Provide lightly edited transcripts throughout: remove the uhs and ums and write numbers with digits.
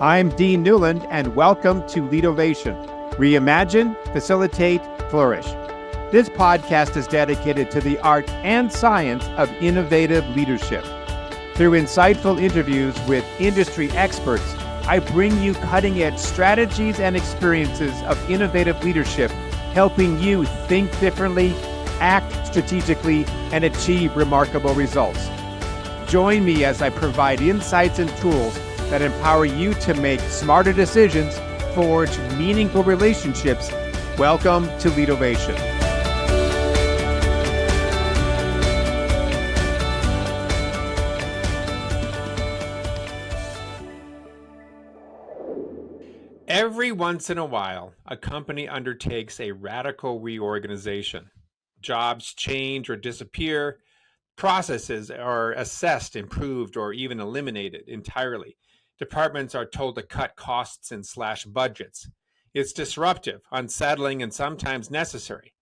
I'm Dean Newland, and welcome to Leadovation. Reimagine, facilitate, flourish. This podcast is dedicated to the art and science of innovative leadership. Through insightful interviews with industry experts, I bring you cutting-edge strategies and experiences of innovative leadership, helping you think differently, act strategically, and achieve remarkable results. Join me as I provide insights and tools that empower you to make smarter decisions, forge meaningful relationships. Welcome to Leadovation. Every once in a while, a company undertakes a radical reorganization. Jobs change or disappear. Processes are assessed, improved, or even eliminated entirely. Departments are told to cut costs and slash budgets. It's disruptive, unsettling, and sometimes necessary.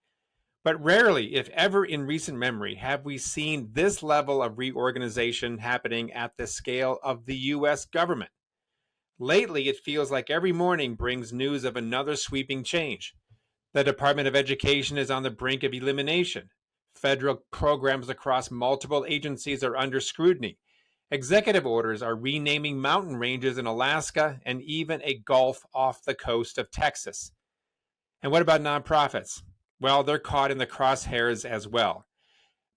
But rarely, if ever in recent memory, have we seen this level of reorganization happening at the scale of the U.S. government. Lately, it feels like every morning brings news of another sweeping change. The Department of Education is on the brink of elimination. Federal programs across multiple agencies are under scrutiny. Executive orders are renaming mountain ranges in Alaska and even a gulf off the coast of Texas. And what about nonprofits? Well, they're caught in the crosshairs as well.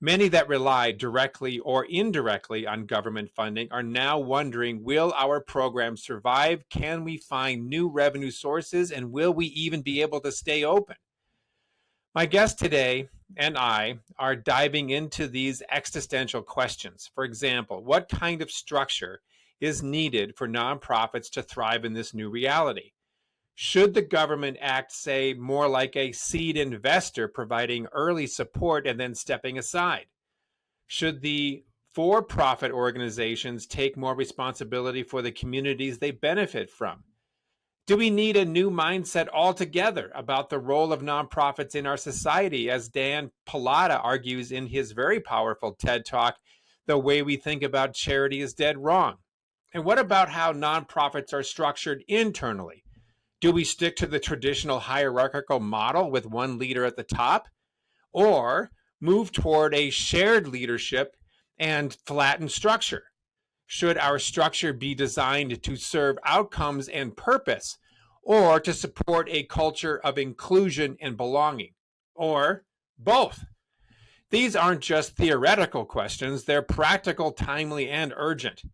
Many that rely directly or indirectly on government funding are now wondering, will our program survive? Can we find new revenue sources? And will we even be able to stay open? My guest today and I are diving into these existential questions. For example, what kind of structure is needed for nonprofits to thrive in this new reality? Should the government act, say, more like a seed investor, providing early support and then stepping aside? Should the for-profit organizations take more responsibility for the communities they benefit from? Do we need a new mindset altogether about the role of nonprofits in our society? As Dan Pallotta argues in his very powerful TED Talk, the way we think about charity is dead wrong. And what about how nonprofits are structured internally? Do we stick to the traditional hierarchical model with one leader at the top, or move toward a shared leadership and flattened structure? Should our structure be designed to serve outcomes and purpose, or to support a culture of inclusion and belonging, or both? These aren't just theoretical questions, they're practical, timely, and urgent.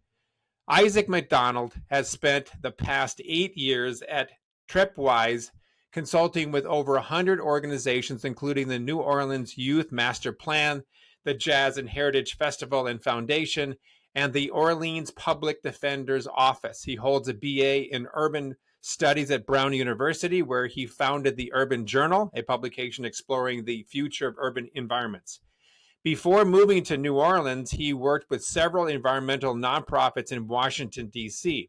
Isaac MacDonald has spent the past 8 years at Trepwise, consulting with over 100 organizations, including the New Orleans Youth Master Plan, the Jazz and Heritage Festival and Foundation, and the Orleans Public Defender's Office. He holds a BA in Urban Studies at Brown University, where he founded the Urban Journal, a publication exploring the future of urban environments. Before moving to New Orleans, he worked with several environmental nonprofits in Washington, D.C.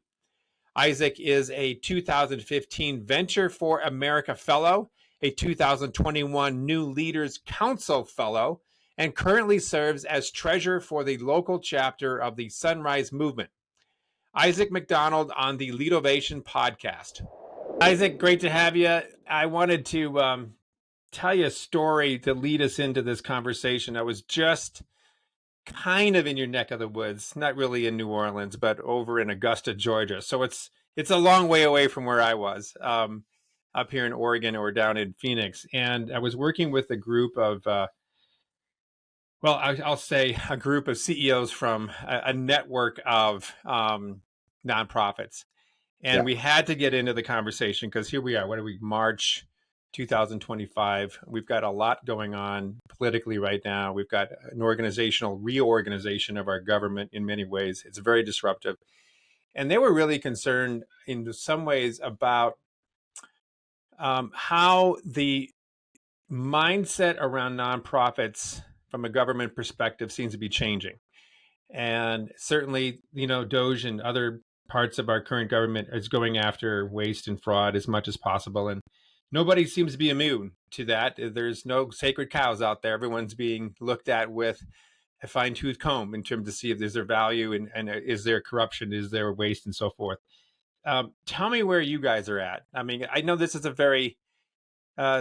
Isaac is a 2015 Venture for America Fellow, a 2021 New Leaders Council Fellow, and currently serves as treasurer for the local chapter of the Sunrise Movement. Isaac MacDonald on the Leadovation podcast. Isaac, great to have you. I wanted to tell you a story to lead us into this conversation. I was just kind of in your neck of the woods, not really in New Orleans, but over in Augusta, Georgia. So it's a long way away from where I was, up here in Oregon or down in Phoenix. And I was working with a group of I'll say a group of CEOs from a network of nonprofits. And we had to get into the conversation because here we are. What are we, March 2025? We've got a lot going on politically right now. We've got an organizational reorganization of our government in many ways. It's very disruptive. And they were really concerned in some ways about how the mindset around nonprofits from a government perspective seems to be changing. And certainly, DOGE and other parts of our current government is going after waste and fraud as much as possible. And nobody seems to be immune to that. There's no sacred cows out there. Everyone's being looked at with a fine-tooth comb in terms to see if there's their value and is there corruption, is there waste, and so forth. Tell me where you guys are at. I mean, I know this is a very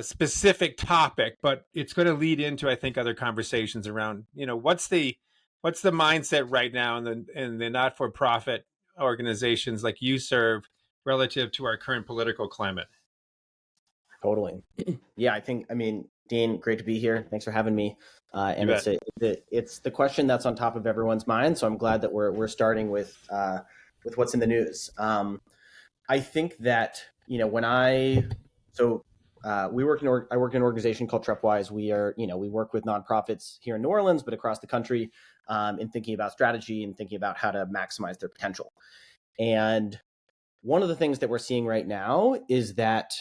specific topic, but it's going to lead into, I think, other conversations around, what's the mindset right now in the not for profit organizations like you serve relative to our current political climate. Totally. Yeah, I mean, Dean, great to be here. Thanks for having me. You And bet. it's the question that's on top of everyone's mind. So I'm glad that we're starting with what's in the news. I think that when I work in an organization called Trepwise. We work with nonprofits here in New Orleans, but across the country, in thinking about strategy and thinking about how to maximize their potential. And one of the things that we're seeing right now is that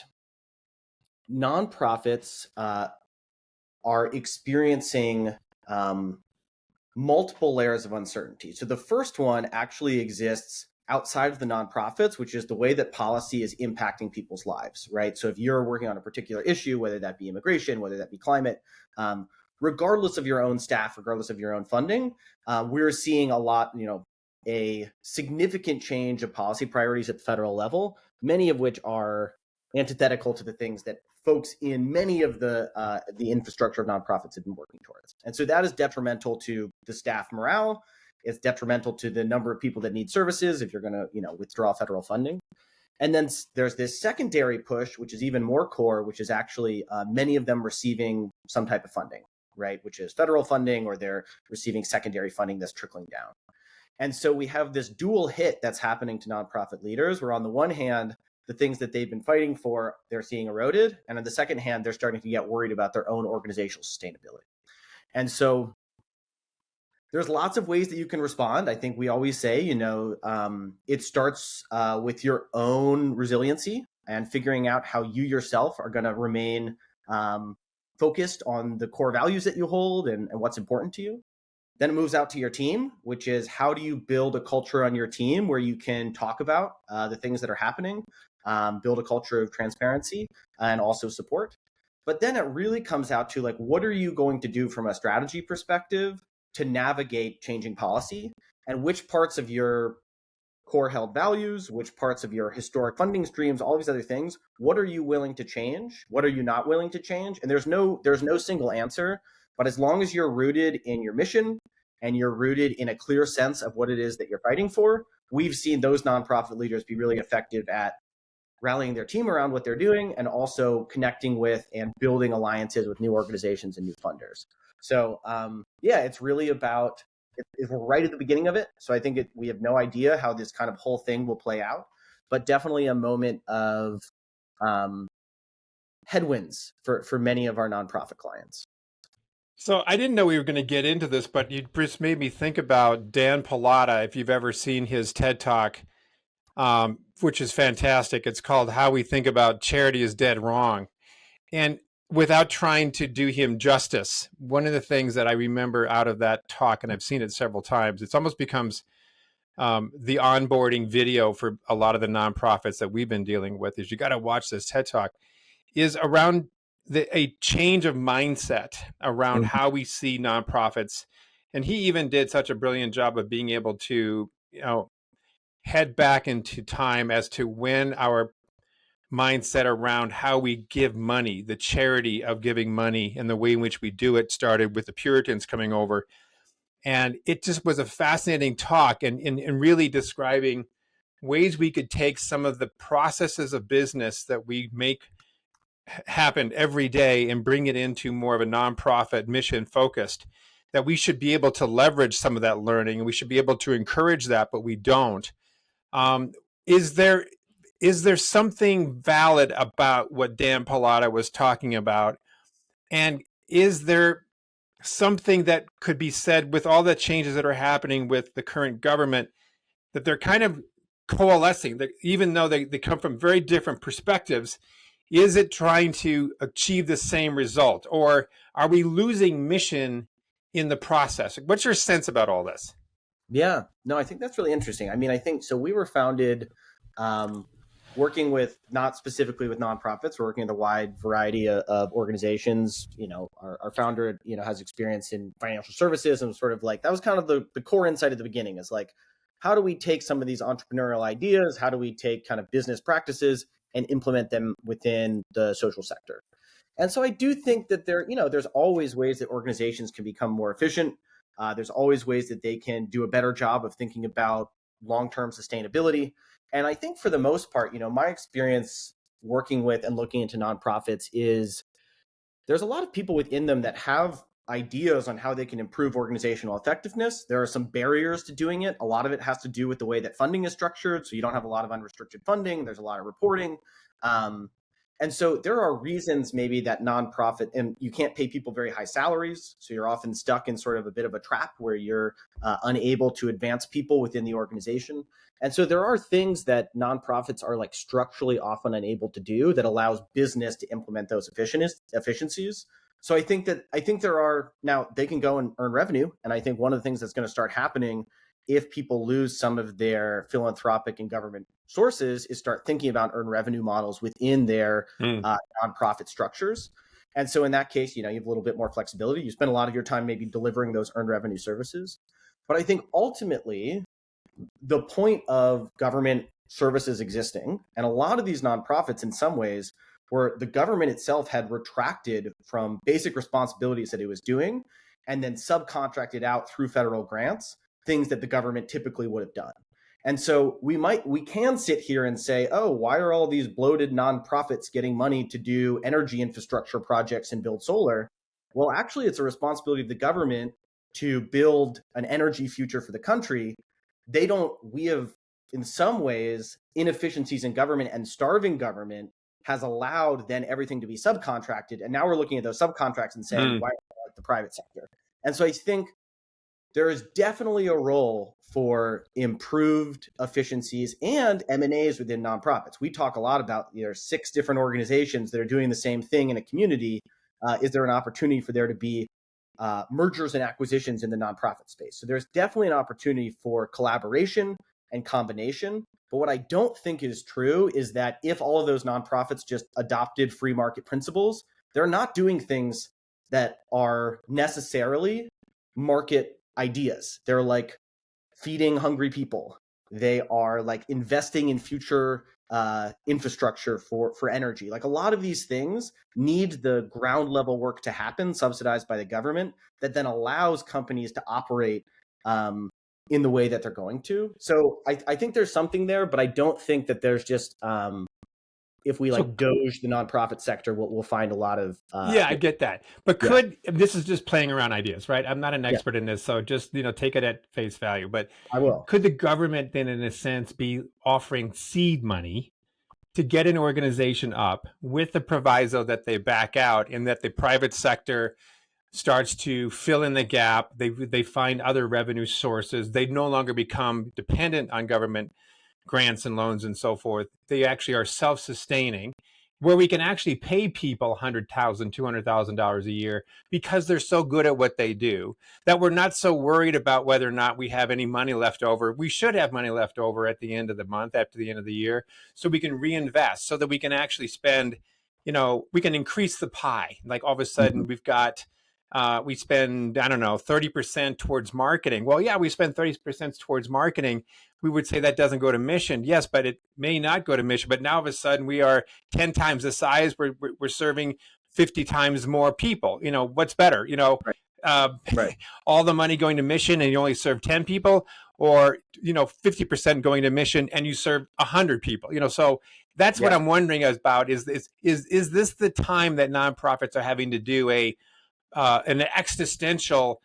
nonprofits are experiencing multiple layers of uncertainty. So the first one actually exists outside of the nonprofits, which is the way that policy is impacting people's lives, right? So if you're working on a particular issue, whether that be immigration, whether that be climate, regardless of your own staff, regardless of your own funding, we're seeing a significant change of policy priorities at the federal level, many of which are antithetical to the things that folks in many of the infrastructure of nonprofits have been working towards. And so that is detrimental to the staff morale. It's detrimental to the number of people that need services if you're going to, withdraw federal funding. And then there's this secondary push, which is even more core, which is actually many of them receiving some type of funding, right? Which is federal funding, or they're receiving secondary funding that's trickling down. And so we have this dual hit that's happening to nonprofit leaders, where on the one hand, the things that they've been fighting for, they're seeing eroded. And on the second hand, they're starting to get worried about their own organizational sustainability. And so there's lots of ways that you can respond. I think we always say, it starts with your own resiliency and figuring out how you yourself are going to remain focused on the core values that you hold and what's important to you. Then it moves out to your team, which is how do you build a culture on your team where you can talk about the things that are happening, build a culture of transparency and also support. But then it really comes out to what are you going to do from a strategy perspective to navigate changing policy, and which parts of your core held values, which parts of your historic funding streams, all these other things, what are you willing to change? What are you not willing to change? And there's no single answer. But as long as you're rooted in your mission and you're rooted in a clear sense of what it is that you're fighting for, we've seen those nonprofit leaders be really effective at rallying their team around what they're doing and also connecting with and building alliances with new organizations and new funders. So it's really about, if we're right at the beginning of it. So I think we have no idea how this kind of whole thing will play out, but definitely a moment of headwinds for many of our nonprofit clients. So I didn't know we were going to get into this, but you just made me think about Dan Pallotta. If you've ever seen his TED Talk, which is fantastic. It's called How We Think About Charity is Dead Wrong. And without trying to do him justice, one of the things that I remember out of that talk, and I've seen it several times, it's almost becomes the onboarding video for a lot of the nonprofits that we've been dealing with, is you got to watch this TED Talk, is around a change of mindset around how we see nonprofits. And he even did such a brilliant job of being able to, head back into time as to when our mindset around how we give money, the charity of giving money and the way in which we do it, started with the Puritans coming over. And it just was a fascinating talk and really describing ways we could take some of the processes of business that we make happen every day and bring it into more of a nonprofit mission focused, that we should be able to leverage some of that learning and we should be able to encourage that, but we don't. Is there something valid about what Dan Pallotta was talking about? And is there something that could be said with all the changes that are happening with the current government, that they're kind of coalescing, that even though they come from very different perspectives, is it trying to achieve the same result? Or are we losing mission in the process? What's your sense about all this? Yeah, no, I think that's really interesting. I mean, I think so. We were founded working with, not specifically with nonprofits, we're working with a wide variety of organizations. Our founder, has experience in financial services, and sort of that was kind of the core insight at the beginning, is how do we take some of these entrepreneurial ideas? How do we take kind of business practices and implement them within the social sector? And so I do think that there's always ways that organizations can become more efficient. There's always ways that they can do a better job of thinking about long-term sustainability. And I think for the most part, my experience working with and looking into nonprofits is there's a lot of people within them that have ideas on how they can improve organizational effectiveness. There are some barriers to doing it. A lot of it has to do with the way that funding is structured. So you don't have a lot of unrestricted funding. There's a lot of reporting. And so there are reasons maybe that nonprofit, and you can't pay people very high salaries. So you're often stuck in sort of a bit of a trap where you're unable to advance people within the organization. And so there are things that nonprofits are like structurally often unable to do that allows business to implement those efficiencies. So I think there are, now they can go and earn revenue. And I think one of the things that's going to start happening if people lose some of their philanthropic and government sources is start thinking about earned revenue models within their nonprofit structures. And so in that case, you have a little bit more flexibility. You spend a lot of your time maybe delivering those earned revenue services. But I think ultimately, the point of government services existing, and a lot of these nonprofits in some ways, where the government itself had retracted from basic responsibilities that it was doing and then subcontracted out through federal grants things that the government typically would have done. And so we can sit here and say, oh, why are all these bloated nonprofits getting money to do energy infrastructure projects and build solar? Well, actually, it's a responsibility of the government to build an energy future for the country. We have, in some ways, inefficiencies in government, and starving government has allowed then everything to be subcontracted. And now we're looking at those subcontracts and saying, why not the private sector? And so I think there is definitely a role for improved efficiencies and M&As within nonprofits. We talk a lot about 6 different organizations that are doing the same thing in a community. Is there an opportunity for there to be mergers and acquisitions in the nonprofit space? So there's definitely an opportunity for collaboration and combination. But what I don't think is true is that if all of those nonprofits just adopted free market principles, they're not doing things that are necessarily market ideas. They're like feeding hungry people. They are like investing in future infrastructure for energy. Like a lot of these things need the ground level work to happen, subsidized by the government, that then allows companies to operate in the way that they're going to. So I think there's something there, but I don't think that there's just if we doge the nonprofit sector, we'll find a lot of I get that. But this is just playing around ideas, right? I'm not an expert in this, so just take it at face value. But I will. Could the government then, in a sense, be offering seed money to get an organization up with the proviso that they back out, and that the private sector starts to fill in the gap? They find other revenue sources. They no longer become dependent on government grants and loans and so forth. They actually are self-sustaining, where we can actually pay people $100,000, $200,000 a year because they're so good at what they do, that we're not so worried about whether or not we have any money left over. We should have money left over at the end of the month, after the end of the year, so we can reinvest, so that we can actually spend, we can increase the pie. Like all of a sudden we've got, we spend, 30% towards marketing. Well, yeah, we spend 30% towards marketing. We would say that doesn't go to mission. Yes, but it may not go to mission. But now all of a sudden we are 10 times the size. We're serving 50 times more people. What's better? Right. All the money going to mission and you only serve 10 people, or 50% going to mission and you serve 100 people. So that's what I'm wondering about. Is this the time that nonprofits are having to do an existential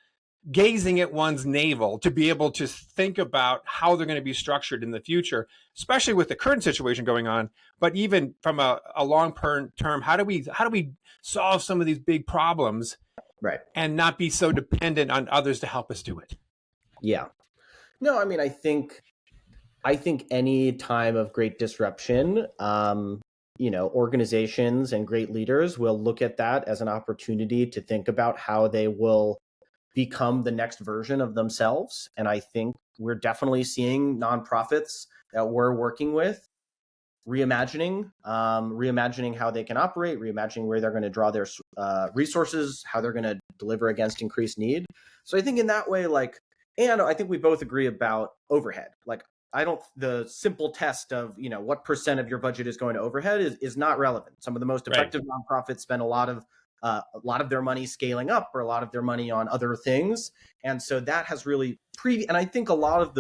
gazing at one's navel to be able to think about how they're going to be structured in the future, especially with the current situation going on, but even from a long term, how do we solve some of these big problems, right, and not be so dependent on others to help us do it? Yeah. No, I mean, I think any time of great disruption, organizations and great leaders will look at that as an opportunity to think about how they will become the next version of themselves. And I think we're definitely seeing nonprofits that we're working with reimagining how they can operate, reimagining where they're going to draw their resources, how they're going to deliver against increased need. So I think in that way, And I think we both agree about overhead. Like, I don't, the simple test of, what percent of your budget is going to overhead is not relevant. Some of the most Right. effective nonprofits spend a lot of their money scaling up, or a lot of their money on other things. And so that has really and I think a lot of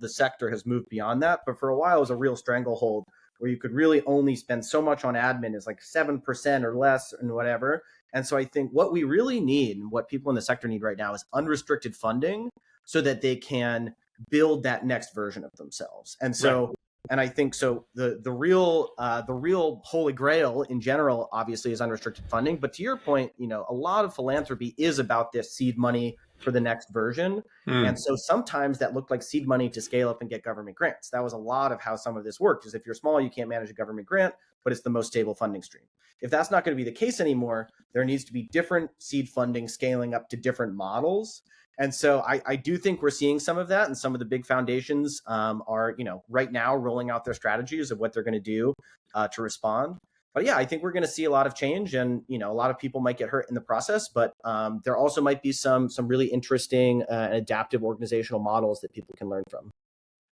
the sector has moved beyond that, but for a while it was a real stranglehold where you could really only spend so much on admin, is like 7% or less and whatever. And so I think what we really need, and what people in the sector need right now, is unrestricted funding so that they can build that next version of themselves. And so, Right. and I think so. The real holy grail in general, obviously, is unrestricted funding. But to your point, a lot of philanthropy is about this seed money for the next version. And so sometimes that looked like seed money to scale up and get government grants. That was a lot of how some of this worked. Is if you're small, you can't manage a government grant, but it's the most stable funding stream. If that's not going to be the case anymore, there needs to be different seed funding scaling up to different models. And so I do think we're seeing some of that, and some of the big foundations are, right now rolling out their strategies of what they're going to do to respond. But yeah, I think we're going to see a lot of change, and a lot of people might get hurt in the process. But there also might be some really interesting and adaptive organizational models that people can learn from.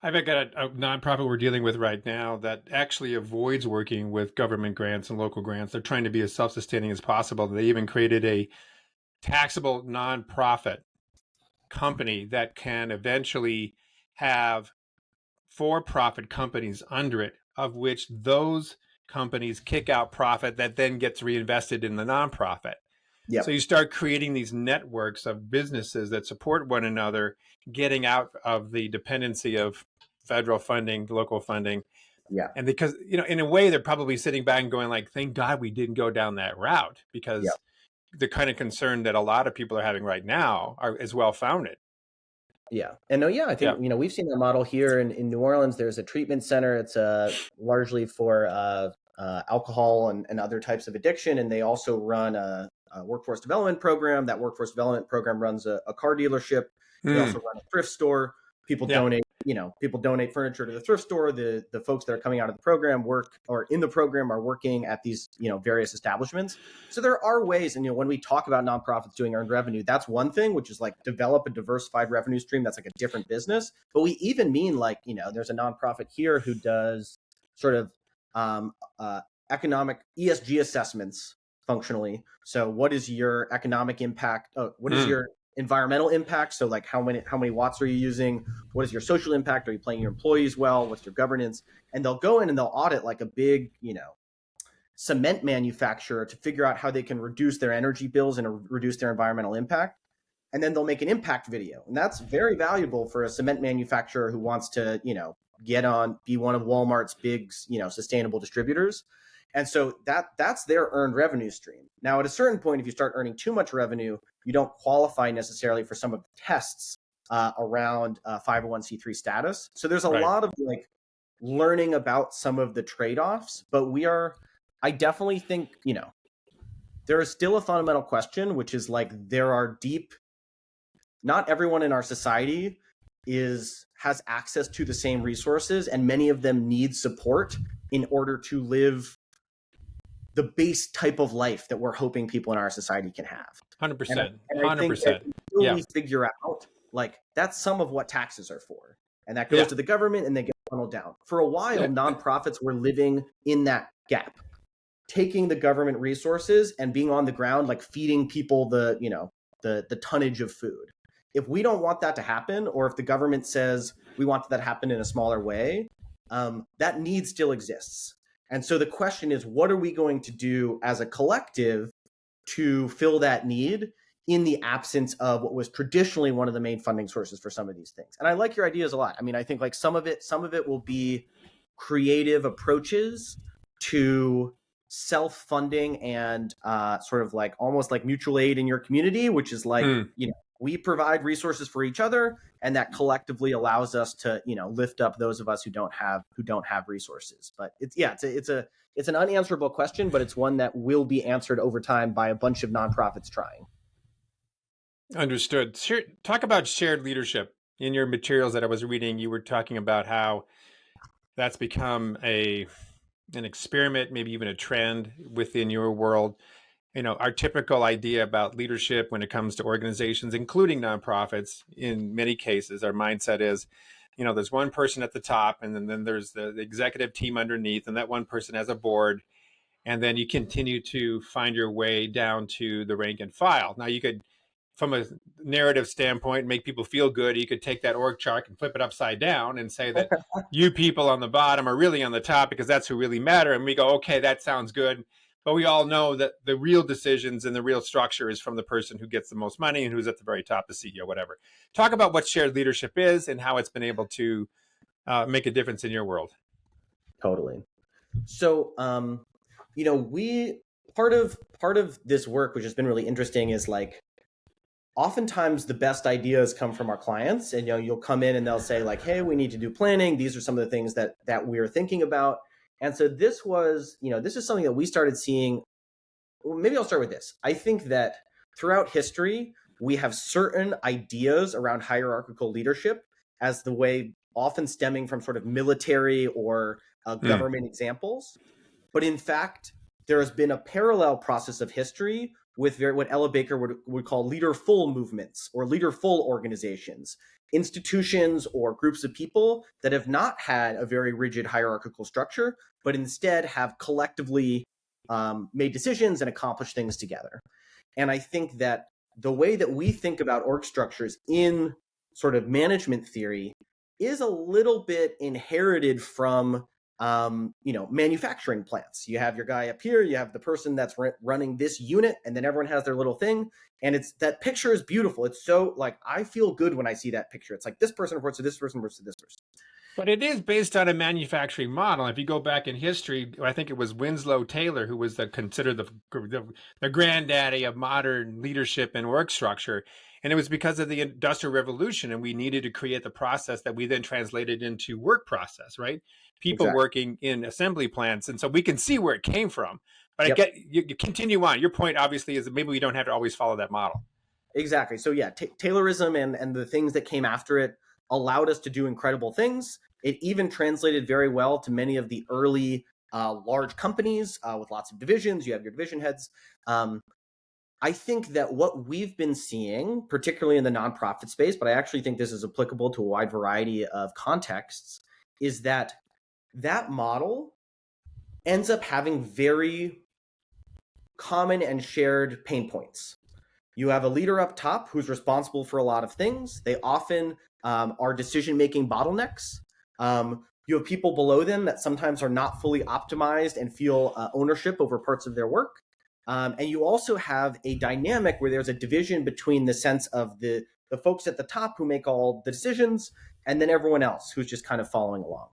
I've got a nonprofit we're dealing with right now that actually avoids working with government grants and local grants. They're trying to be as self-sustaining as possible. They even created a taxable nonprofit company that can eventually have for-profit companies under it, of which those companies kick out profit that then gets reinvested in the nonprofit. Yep. So you start creating these networks of businesses that support one another, getting out of the dependency of federal funding, local funding. Yeah. And because, in a way, they're probably sitting back and going like, thank God we didn't go down that route, because the kind of concern that a lot of people are having right now is well-founded. Yeah. And I think, we've seen that model here in New Orleans. There's a treatment center. It's largely for alcohol and other types of addiction. And they also run a workforce development program. That workforce development program runs a car dealership. They also run a thrift store. People donate furniture to the thrift store. The folks that are coming out of the program are working at these, various establishments. So there are ways, and when we talk about nonprofits doing earned revenue, that's one thing, which is like develop a diversified revenue stream that's like a different business. But we even mean like, there's a nonprofit here who does sort of economic ESG assessments functionally. So what is your economic impact? What is your environmental impact? So like how many watts are you using? What is your social impact? Are you paying your employees well? What's your governance? And they'll go in and they'll audit like a big, cement manufacturer to figure out how they can reduce their energy bills and reduce their environmental impact. And then they'll make an impact video. And that's very valuable for a cement manufacturer who wants to, be one of Walmart's big, sustainable distributors. And so that's their earned revenue stream. Now, at a certain point, if you start earning too much revenue, you don't qualify necessarily for some of the tests around 501c3 status. So there's a lot of like learning about some of the trade-offs, but I definitely think, there is still a fundamental question, which is like not everyone in our society has access to the same resources, and many of them need support in order to live the base type of life that we're hoping people in our society can have. 100%. And I think 100%. until we figure out, like, that's some of what taxes are for. And that goes to the government and they get funneled down. For a while, nonprofits were living in that gap, taking the government resources and being on the ground, like feeding people the tonnage of food. If we don't want that to happen, or if the government says we want that to happen in a smaller way, that need still exists. And so the question is, what are we going to do as a collective to fill that need in the absence of what was traditionally one of the main funding sources for some of these things? And I like your ideas a lot. I mean, I think like some of it will be creative approaches to self-funding and sort of like almost like mutual aid in your community, which is like, we provide resources for each other, and that collectively allows us to, lift up those of us who don't have resources. But it's an unanswerable question, but it's one that will be answered over time by a bunch of nonprofits trying. Understood. Talk about shared leadership. In your materials that I was reading, you were talking about how that's become an experiment, maybe even a trend within your world. our typical idea about leadership when it comes to organizations, including nonprofits, in many cases, our mindset is, there's one person at the top, and then there's the executive team underneath, and that one person has a board, and then you continue to find your way down to the rank and file. Now, you could, from a narrative standpoint, make people feel good. You could take that org chart and flip it upside down and say that you people on the bottom are really on the top because that's who really matter. And we go, okay, that sounds good. But we all know that the real decisions and the real structure is from the person who gets the most money and who's at the very top, the CEO, whatever. Talk about what shared leadership is and how it's been able to make a difference in your world. Totally. So, we part of this work, which has been really interesting, is like oftentimes the best ideas come from our clients, and you'll come in and they'll say like, hey, we need to do planning. These are some of the things that we're thinking about. And so this is something that we started seeing. Well, maybe I'll start with this. I think that throughout history, we have certain ideas around hierarchical leadership as the way often stemming from sort of military or government examples. But in fact, there has been a parallel process of history with what Ella Baker would call leaderful movements or leaderful organizations, institutions or groups of people that have not had a very rigid hierarchical structure, but instead have collectively made decisions and accomplished things together. And I think that the way that we think about org structures in sort of management theory is a little bit inherited from manufacturing plants. You have your guy up here, you have the person that's running this unit, and then everyone has their little thing. And that picture is beautiful. It's so like, I feel good when I see that picture. It's like this person reports to this person versus this person. But it is based on a manufacturing model. If you go back in history, I think it was Winslow Taylor who was considered the granddaddy of modern leadership and work structure. And it was because of the Industrial Revolution, and we needed to create the process that we then translated into work process, right? People Exactly. working in assembly plants. And so we can see where it came from. But Yep. I get you continue on. Your point, obviously, is that maybe we don't have to always follow that model. Exactly. So yeah, Taylorism and the things that came after it allowed us to do incredible things. It even translated very well to many of the early large companies with lots of divisions. You have your division heads. I think that what we've been seeing, particularly in the nonprofit space, but I actually think this is applicable to a wide variety of contexts, is that model ends up having very common and shared pain points. You have a leader up top who's responsible for a lot of things. They often are decision-making bottlenecks. You have people below them that sometimes are not fully optimized and feel ownership over parts of their work. And you also have a dynamic where there's a division between the sense of the folks at the top who make all the decisions and then everyone else who's just kind of following along.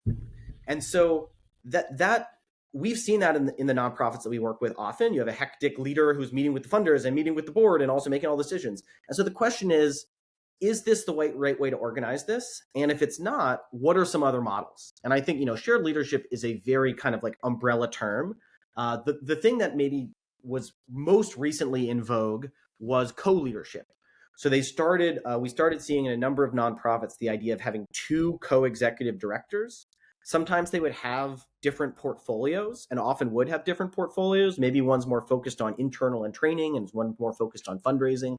And so that we've seen that in the nonprofits that we work with often. You have a hectic leader who's meeting with the funders and meeting with the board and also making all decisions. And so the question is this the right way to organize this? And if it's not, what are some other models? And I think, shared leadership is a very kind of like umbrella term. The thing that maybe was most recently in vogue was co-leadership. So we started seeing in a number of nonprofits the idea of having two co-executive directors. Sometimes they would have different portfolios and often would have different portfolios. Maybe one's more focused on internal and training and one's more focused on fundraising.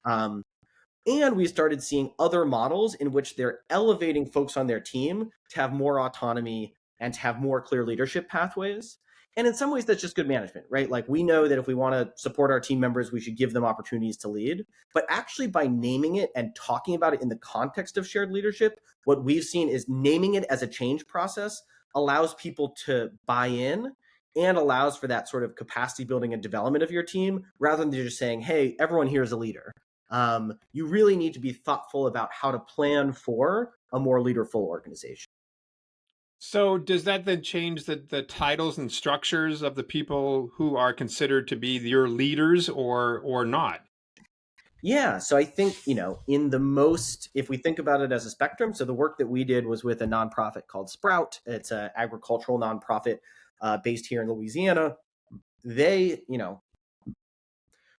And we started seeing other models in which they're elevating folks on their team to have more autonomy and to have more clear leadership pathways. And in some ways, that's just good management, right? Like we know that if we want to support our team members, we should give them opportunities to lead. But actually by naming it and talking about it in the context of shared leadership, what we've seen is naming it as a change process allows people to buy in and allows for that sort of capacity building and development of your team rather than just saying, hey, everyone here is a leader. You really need to be thoughtful about how to plan for a more leaderful organization. So does that then change the titles and structures of the people who are considered to be your leaders or not? Yeah, so I think, if we think about it as a spectrum, so the work that we did was with a nonprofit called Sprout. It's an agricultural nonprofit based here in Louisiana. They,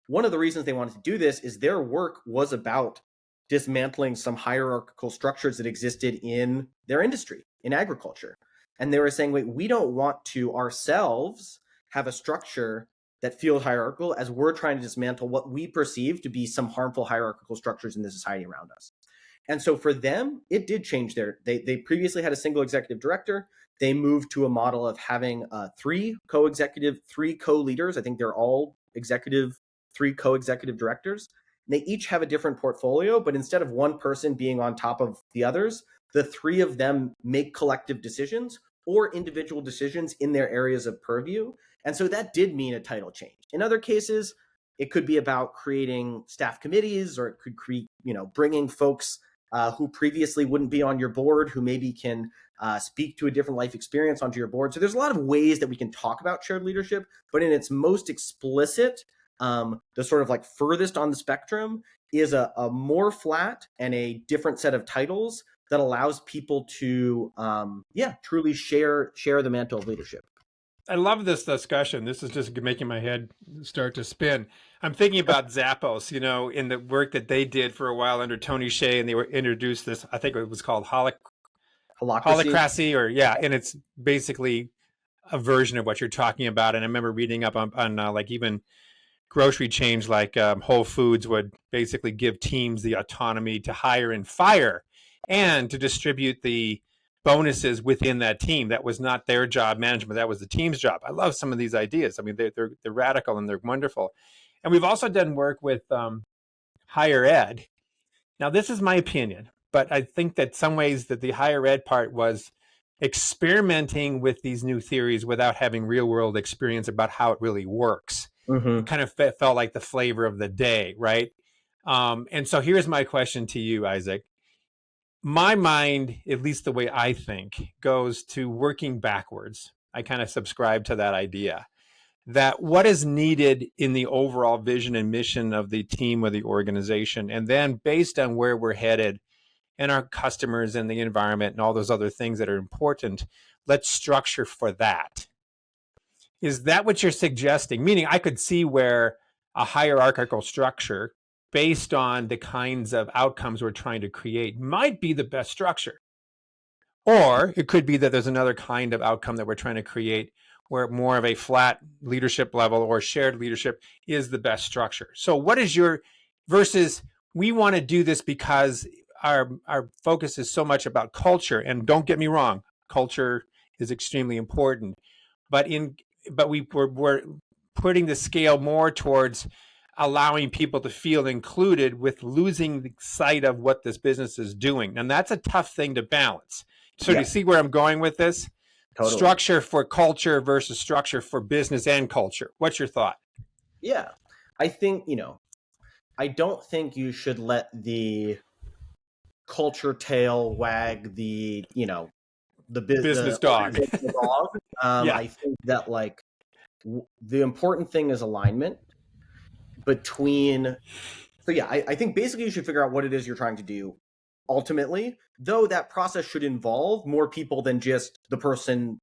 one of the reasons they wanted to do this is their work was about dismantling some hierarchical structures that existed in their industry, in agriculture. And they were saying, wait, we don't want to ourselves have a structure that feel hierarchical as we're trying to dismantle what we perceive to be some harmful hierarchical structures in the society around us. And so for them, it did change they previously had a single executive director. They moved to a model of having 3 co-executive, 3 co-leaders. I think they're all executive, 3 co-executive directors. They each have a different portfolio, but instead of one person being on top of the others, the 3 of them make collective decisions or individual decisions in their areas of purview. And so that did mean a title change. In other cases, it could be about creating staff committees, or it could create, bringing folks who previously wouldn't be on your board, who maybe can speak to a different life experience onto your board. So there's a lot of ways that we can talk about shared leadership, but in its most explicit, the sort of like furthest on the spectrum is a more flat and a different set of titles that allows people to, truly share the mantle of leadership. I love this discussion. This is just making my head start to spin. I'm thinking about Zappos, in the work that they did for a while under Tony Hsieh, and they were introduced this, I think it was called holacracy, and it's basically a version of what you're talking about. And I remember reading up on like even grocery chains like Whole Foods would basically give teams the autonomy to hire and fire and to distribute the bonuses within that team. That was not their job management. That was the team's job. I love some of these ideas. I mean, they're radical and they're wonderful. And we've also done work with higher ed. Now, this is my opinion, but I think that some ways that the higher ed part was experimenting with these new theories without having real world experience about how it really works. Mm-hmm. It kind of felt like the flavor of the day, right? And so here's my question to you, Isaac. My mind, at least the way I think, goes to working backwards. I kind of subscribe to that idea that what is needed in the overall vision and mission of the team or the organization, and then based on where we're headed and our customers and the environment and all those other things that are important, let's structure for that. Is that what you're suggesting? Meaning I could see where a hierarchical structure based on the kinds of outcomes we're trying to create might be the best structure. Or it could be that there's another kind of outcome that we're trying to create where more of a flat leadership level or shared leadership is the best structure. So what is your versus we want to do this because our focus is so much about culture, and don't get me wrong, culture is extremely important, but we're putting the scale more towards allowing people to feel included with losing the sight of what this business is doing. And that's a tough thing to balance. So do you see where I'm going with this? Totally. Structure for culture versus structure for business and culture. What's your thought? Yeah, I think, I don't think you should let the culture tail wag the business dog. I think that the important thing is alignment between. So yeah, I think basically you should figure out what it is you're trying to do ultimately, though that process should involve more people than just the person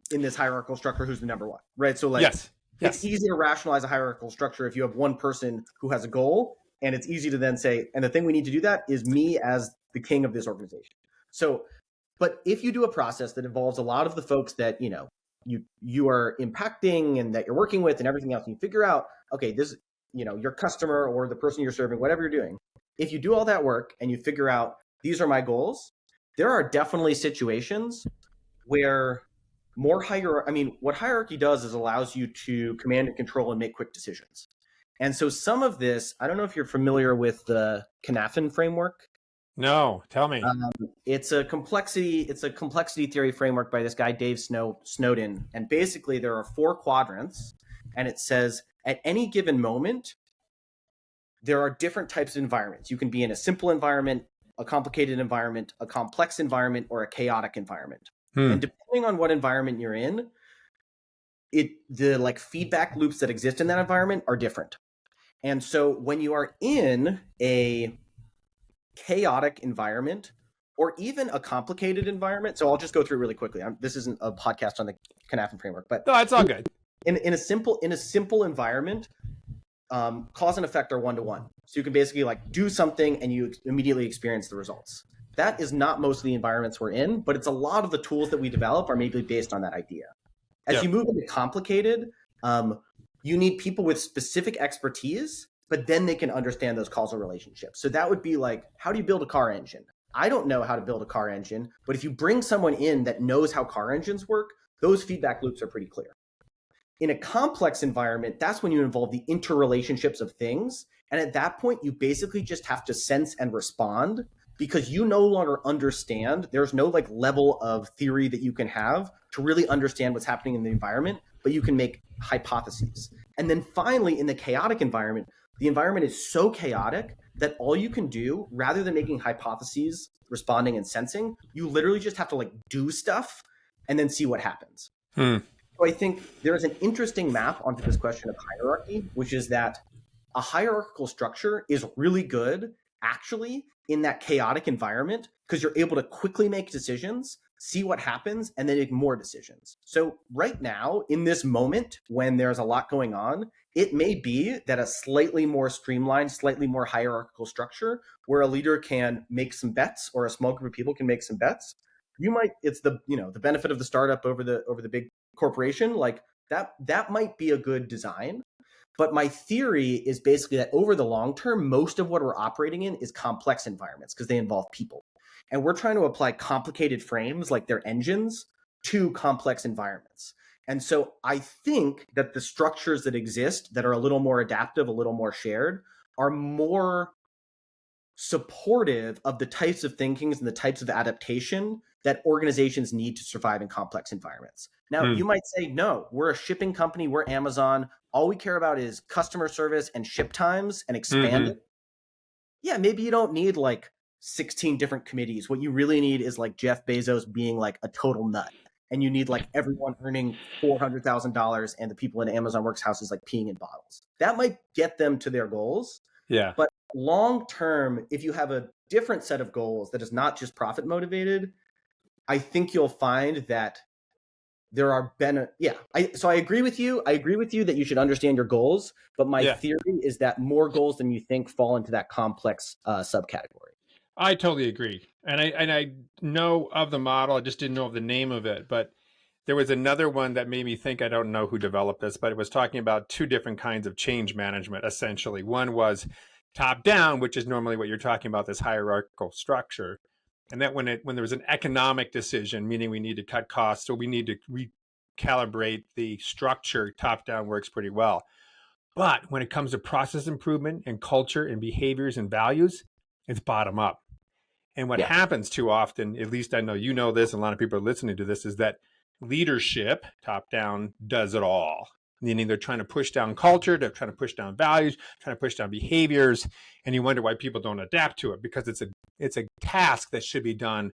in this hierarchical structure who's the number one, right? So yes. It's easy to rationalize a hierarchical structure if you have one person who has a goal, and it's easy to then say, and the thing we need to do that is me as the king of this organization. So, but if you do a process that involves a lot of the folks that, you are impacting and that you're working with and everything else, and you figure out, okay, this, your customer or the person you're serving, whatever you're doing, if you do all that work and you figure out, these are my goals, there are definitely situations where what hierarchy does is allows you to command and control and make quick decisions. And so some of this, I don't know if you're familiar with the Cynefin framework. No, tell me. It's a complexity theory framework by this guy, Dave Snowden. And basically there are 4 quadrants, and it says at any given moment, there are different types of environments. You can be in a simple environment, a complicated environment, a complex environment, or a chaotic environment. And depending on what environment you're in, the feedback loops that exist in that environment are different. And so when you are in a chaotic environment or even a complicated environment, so I'll just go through really quickly. This isn't a podcast on the Cynefin framework, but no, it's all good. In a simple environment, cause and effect are 1-to-1. So you can basically do something and you immediately experience the results. That is not most of the environments we're in, but it's a lot of the tools that we develop are maybe based on that idea. As you move into complicated, You need people with specific expertise, but then they can understand those causal relationships. So that would be like, how do you build a car engine? I don't know how to build a car engine, but if you bring someone in that knows how car engines work, those feedback loops are pretty clear. In a complex environment, that's when you involve the interrelationships of things. And at that point, you basically just have to sense and respond because you no longer understand. There's no like level of theory that you can have to really understand what's happening in the environment, but you can make hypotheses. And then finally, in the chaotic environment, the environment is so chaotic that all you can do, rather than making hypotheses, responding and sensing, you literally just have to like do stuff and then see what happens. Hmm. So I think there is an interesting map onto this question of hierarchy, which is that a hierarchical structure is really good actually in that chaotic environment because you're able to quickly make decisions, see what happens, and then make more decisions. So right now, in this moment when there's a lot going on, it may be that a slightly more streamlined, slightly more hierarchical structure where a leader can make some bets or a small group of people can make some bets. It's the benefit of the startup over the big corporation, like that might be a good design. But my theory is basically that over the long term, most of what we're operating in is complex environments because they involve people. And we're trying to apply complicated frames like their engines to complex environments. And so I think that the structures that exist that are a little more adaptive, a little more shared, are more supportive of the types of thinkings and the types of adaptation that organizations need to survive in complex environments. Now, you might say, no, we're a shipping company, we're Amazon. All we care about is customer service and ship times and expand it. Yeah, maybe you don't need like 16 different committees. What you really need is like Jeff Bezos being like a total nut. And you need like everyone earning $400,000 and the people in Amazon Works houses like peeing in bottles. That might get them to their goals. Yeah. But long term, if you have a different set of goals that is not just profit motivated, I think you'll find that there are so I agree with you. I agree with you that you should understand your goals, but my theory is that more goals than you think fall into that complex subcategory. I totally agree. And I know of the model. I just didn't know of the name of it. But there was another one that made me think, I don't know who developed this, but it was talking about two different kinds of change management, essentially. One was top down, which is normally what you're talking about, this hierarchical structure. And that when there was an economic decision, meaning we need to cut costs, so we need to recalibrate the structure, top down works pretty well. But when it comes to process improvement and culture and behaviors and values, it's bottom up. And what happens too often, at least I know you know this, and a lot of people are listening to this, is that leadership, top down, does it all. Meaning they're trying to push down culture, they're trying to push down values, trying to push down behaviors, and you wonder why people don't adapt to it, because it's a task that should be done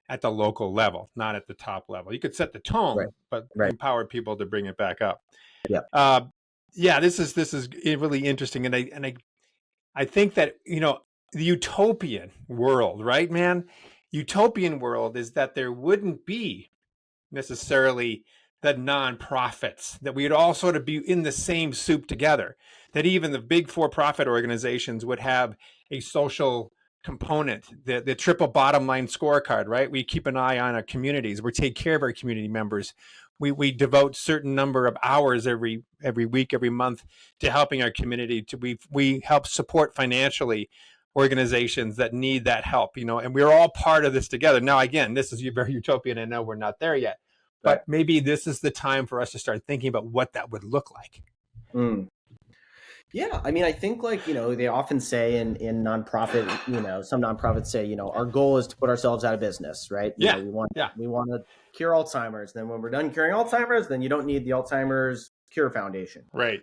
at the local level, not at the top level. You could set the tone, but empower people to bring it back up. This is really interesting, and I think that the utopian world, right, man? Utopian world is that there wouldn't be necessarily the nonprofits, that we'd all sort of be in the same soup together, that even the big for-profit organizations would have a social component, the triple bottom line scorecard, right? We keep an eye on our communities. We take care of our community members. We devote certain number of hours every week, every month to helping our community. We help support financially organizations that need that help, and we're all part of this together. Now, again, this is very utopian. I know we're not there yet, but maybe this is the time for us to start thinking about what that would look like. Yeah, I mean, I think they often say in nonprofit, some nonprofits say, our goal is to put ourselves out of business, right? We want to cure Alzheimer's. Then when we're done curing Alzheimer's, then you don't need the Alzheimer's Cure Foundation. Right.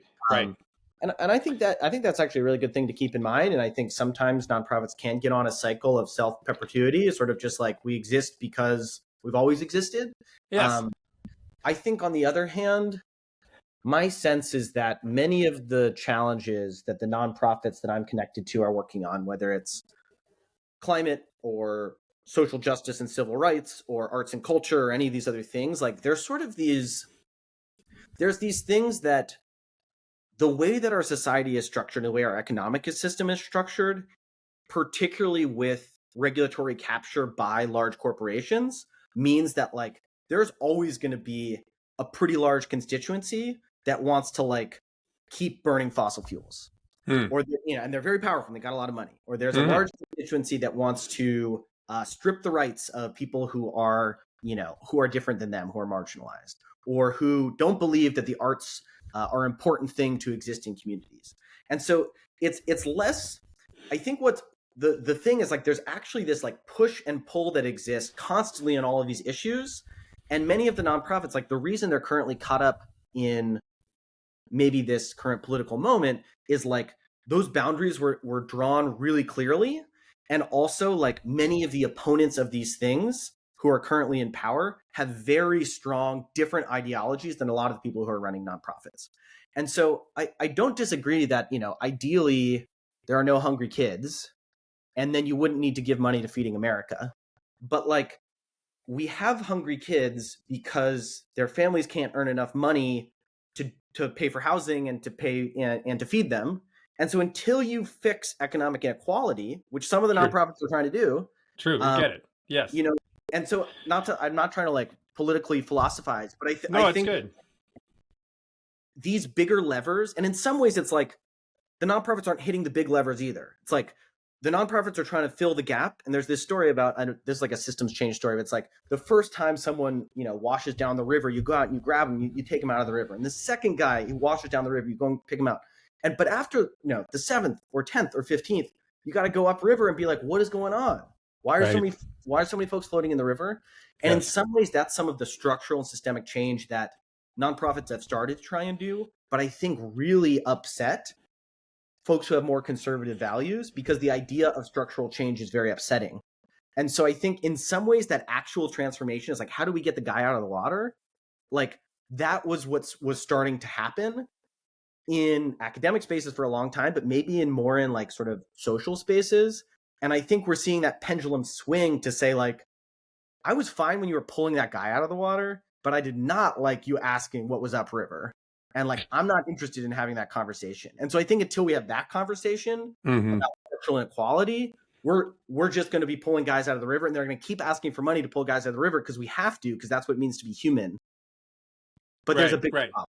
And I think that's actually a really good thing to keep in mind. And I think sometimes nonprofits can get on a cycle of self-perpetuity, sort of just like we exist because we've always existed. Yes. I think on the other hand, my sense is that many of the challenges that the nonprofits that I'm connected to are working on, whether it's climate or social justice and civil rights or arts and culture or any of these other things, like there's these things that the way that our society is structured and the way our economic system is structured, particularly with regulatory capture by large corporations, means that like there's always going to be a pretty large constituency that wants to like keep burning fossil fuels. Hmm. Or, and they're very powerful and they got a lot of money. Or there's a Mhm. large constituency that wants to strip the rights of people who are different than them, who are marginalized, or who don't believe that the arts are an important thing to exist in communities. And so it's less, I think what the thing is, like, there's actually this like push and pull that exists constantly on all of these issues. And many of the nonprofits, like, the reason they're currently caught up in maybe this current political moment is like those boundaries were drawn really clearly. And also, like, many of the opponents of these things who are currently in power have very strong different ideologies than a lot of the people who are running nonprofits. And so I don't disagree that, ideally there are no hungry kids and then you wouldn't need to give money to Feeding America. But like, we have hungry kids because their families can't earn enough money to pay for housing and to pay and to feed them. And so until you fix economic inequality, which some of the True. nonprofits are trying to do, True. We get it. Yes. and so I'm not trying to like politically philosophize, but No, I it's think good. these bigger levers, and in some ways it's like the nonprofits aren't hitting the big levers either. It's like the nonprofits are trying to fill the gap. And there's this story about, this is like a systems change story, but it's like the first time someone, washes down the river, you go out and you grab them, you take them out of the river. And the second guy who washes down the river, you go and pick him out. But after, the 7th or 10th or 15th, you got to go upriver and be like, what is going on? Why are so many folks floating in the river? And in some ways, that's some of the structural and systemic change that nonprofits have started to try and do, but I think really upset folks who have more conservative values, because the idea of structural change is very upsetting. And so I think in some ways that actual transformation is like, how do we get the guy out of the water? Like, that was what was starting to happen in academic spaces for a long time, but maybe more in like sort of social spaces. And I think we're seeing that pendulum swing to say, like, I was fine when you were pulling that guy out of the water, but I did not like you asking what was upriver. And like, I'm not interested in having that conversation. And so I think until we have that conversation about sexual inequality, we're just going to be pulling guys out of the river, and they're going to keep asking for money to pull guys out of the river because we have to, because that's what it means to be human. But there's a big problem.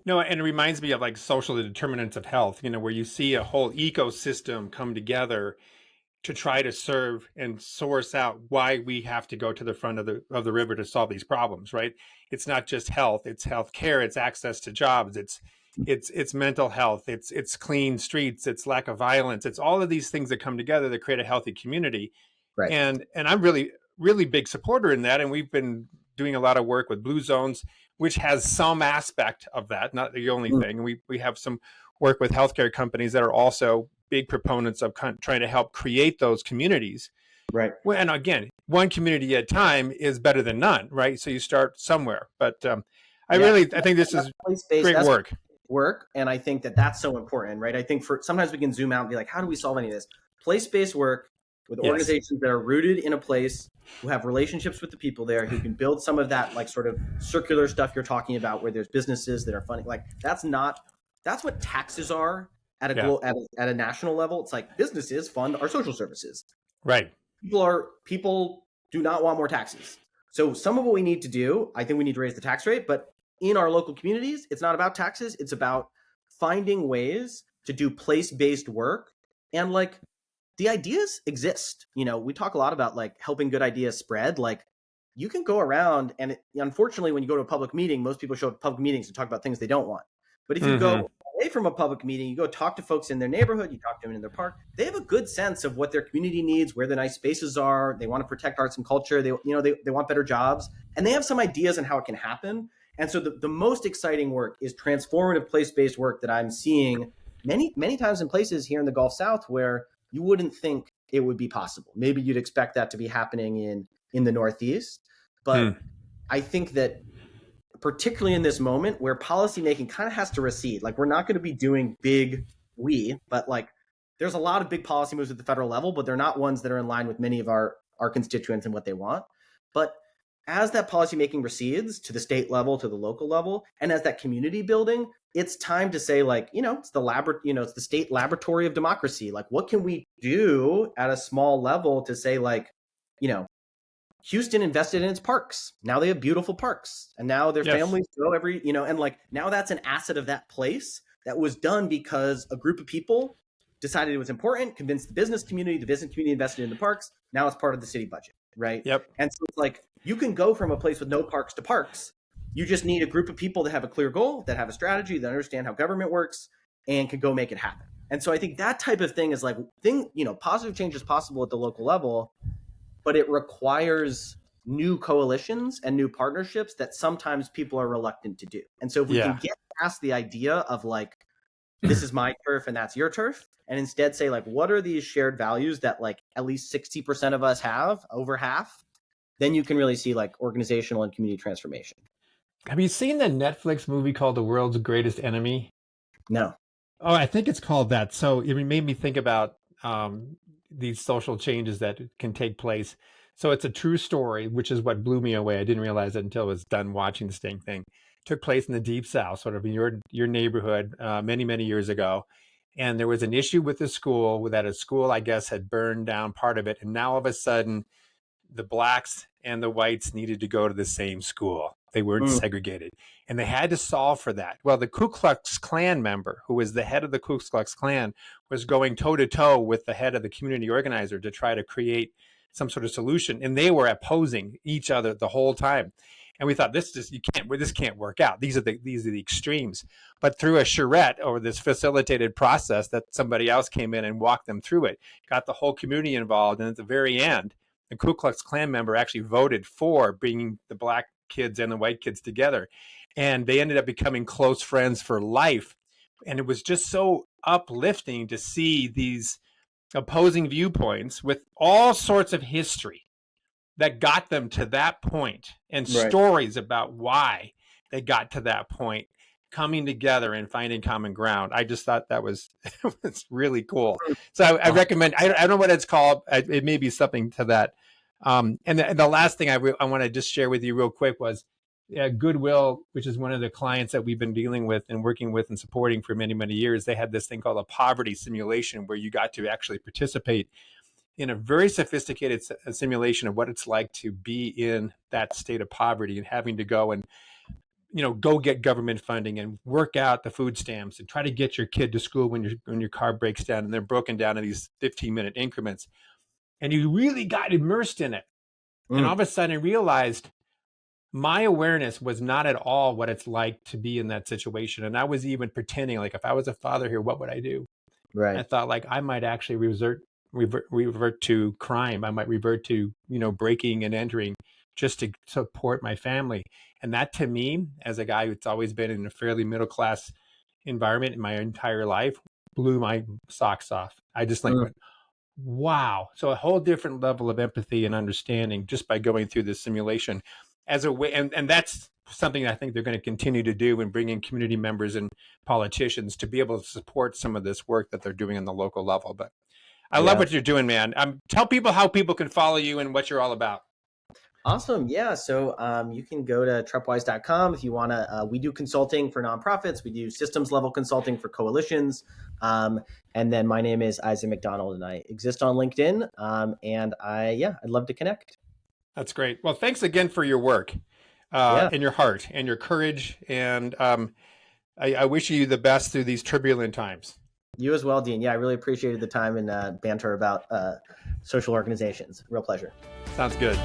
No, and it reminds me of like social determinants of health, where you see a whole ecosystem come together to try to serve and source out why we have to go to the front of the river to solve these problems, right? It's not just health, it's health care, it's access to jobs, it's mental health, it's clean streets, it's lack of violence, it's all of these things that come together that create a healthy community. Right. And I'm really, really big supporter in that. And we've been doing a lot of work with Blue Zones, which has some aspect of that, not the only thing. We have some work with healthcare companies that are also big proponents of trying to help create those communities. Right. Well, and again, one community at a time is better than none, right? So you start somewhere. But I think this is great work. And I think that that's so important, right? I think sometimes we can zoom out and be like, how do we solve any of this? Place-based work with organizations that are rooted in a place, who have relationships with the people there, who can build some of that like sort of circular stuff you're talking about, where there's businesses that are funding. Like, that's what taxes are at a national level. It's like businesses fund our social services. Right. People do not want more taxes. So some of what we need to do, I think we need to raise the tax rate, but in our local communities, it's not about taxes. It's about finding ways to do place-based work. And like, the ideas exist. We talk a lot about like helping good ideas spread. Like, you can go around, and unfortunately, when you go to a public meeting, most people show up to public meetings to talk about things they don't want. But if you go away from a public meeting, you go talk to folks in their neighborhood, you talk to them in their park, they have a good sense of what their community needs, where the nice spaces are. They want to protect arts and culture. They want better jobs, and they have some ideas on how it can happen. And so the most exciting work is transformative place-based work that I'm seeing many, many times in places here in the Gulf South where you wouldn't think it would be possible. Maybe you'd expect that to be happening in the Northeast. But I think that particularly in this moment where policymaking kind of has to recede, like, we're not going to be doing but like, there's a lot of big policy moves at the federal level, but they're not ones that are in line with many of our constituents and what they want. But as that policymaking recedes to the state level, to the local level, and as that community building, it's time to say, like, it's the state laboratory of democracy. Like, what can we do at a small level to say, like, Houston invested in its parks. Now they have beautiful parks, and now their families go and like, now that's an asset of that place. that was done because a group of people decided it was important, convinced the business community invested in the parks. Now it's part of the city budget, right? Yep. And so it's like you can go from a place with no parks to parks. You just need a group of people that have a clear goal, that have a strategy, that understand how government works, and can go make it happen. And so I think that type of thing is like positive change is possible at the local level, but it requires new coalitions and new partnerships that sometimes people are reluctant to do. And so if we can get past the idea of like, this is my turf and that's your turf, and instead say like, what are these shared values that like at least 60% of us have, over half, then you can really see like organizational and community transformation. Have you seen the Netflix movie called The World's Greatest Enemy? No. Oh, I think it's called that. So it made me think about these social changes that can take place. So it's a true story, which is what blew me away. I didn't realize it until I was done watching this thing. Took place in the Deep South, sort of in your neighborhood, many, many years ago. And there was an issue with the school, that a school, I guess, had burned down part of it. And now all of a sudden, the blacks and the whites needed to go to the same school. They weren't segregated. And they had to solve for that. Well, the Ku Klux Klan member, who was the head of the Ku Klux Klan, was going toe-to-toe with the head of the community organizer to try to create some sort of solution. And they were opposing each other the whole time. And we thought, this can't work out. These are the extremes. But through a charrette, or this facilitated process that somebody else came in and walked them through it, got the whole community involved. And at the very end, the Ku Klux Klan member actually voted for bringing the black kids and the white kids together. And they ended up becoming close friends for life. And it was just so uplifting to see these opposing viewpoints with all sorts of history that got them to that point, and stories about why they got to that point, coming together and finding common ground. I just thought that was really cool. So I recommend, I don't know what it's called. It may be something to that. And the last thing I want to just share with you real quick was Goodwill, which is one of the clients that we've been dealing with and working with and supporting for many, many years. They had this thing called a poverty simulation, where you got to actually participate in a very sophisticated simulation of what it's like to be in that state of poverty, and having to go and, go get government funding and work out the food stamps and try to get your kid to school when your car breaks down, and they're broken down in these 15-minute increments. And you really got immersed in it. And all of a sudden I realized my awareness was not at all what it's like to be in that situation. And I was even pretending like, if I was a father here, what would I do? Right. I thought like I might actually revert to crime. I might revert to, breaking and entering just to support my family. And that, to me, as a guy who's always been in a fairly middle-class environment in my entire life, blew my socks off. I just went, wow. So a whole different level of empathy and understanding just by going through this simulation as a way. And that's something I think they're going to continue to do, and bring in community members and politicians to be able to support some of this work that they're doing on the local level. But I love what you're doing, man. Tell people how people can follow you and what you're all about. Awesome. Yeah. So you can go to trepwise.com if you want to. We do consulting for nonprofits. We do systems level consulting for coalitions. And then my name is Isaac MacDonald, and I exist on LinkedIn. And I'd love to connect. That's great. Well, thanks again for your work and your heart and your courage. And I wish you the best through these turbulent times. You as well, Dean. Yeah, I really appreciated the time and banter about social organizations. Real pleasure. Sounds good.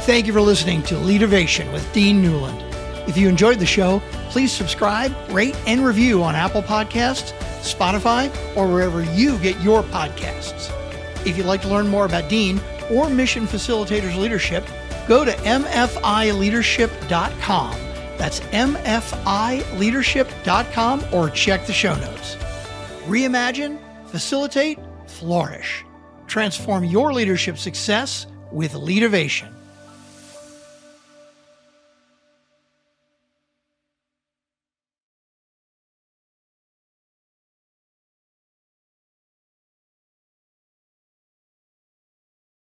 Thank you for listening to Leadervation with Dean Newlund. If you enjoyed the show, please subscribe, rate, and review on Apple Podcasts, Spotify, or wherever you get your podcasts. If you'd like to learn more about Dean or Mission Facilitators Leadership, go to mfileadership.com. That's mfileadership.com, or check the show notes. Reimagine, facilitate, flourish. Transform your leadership success with Leadervation.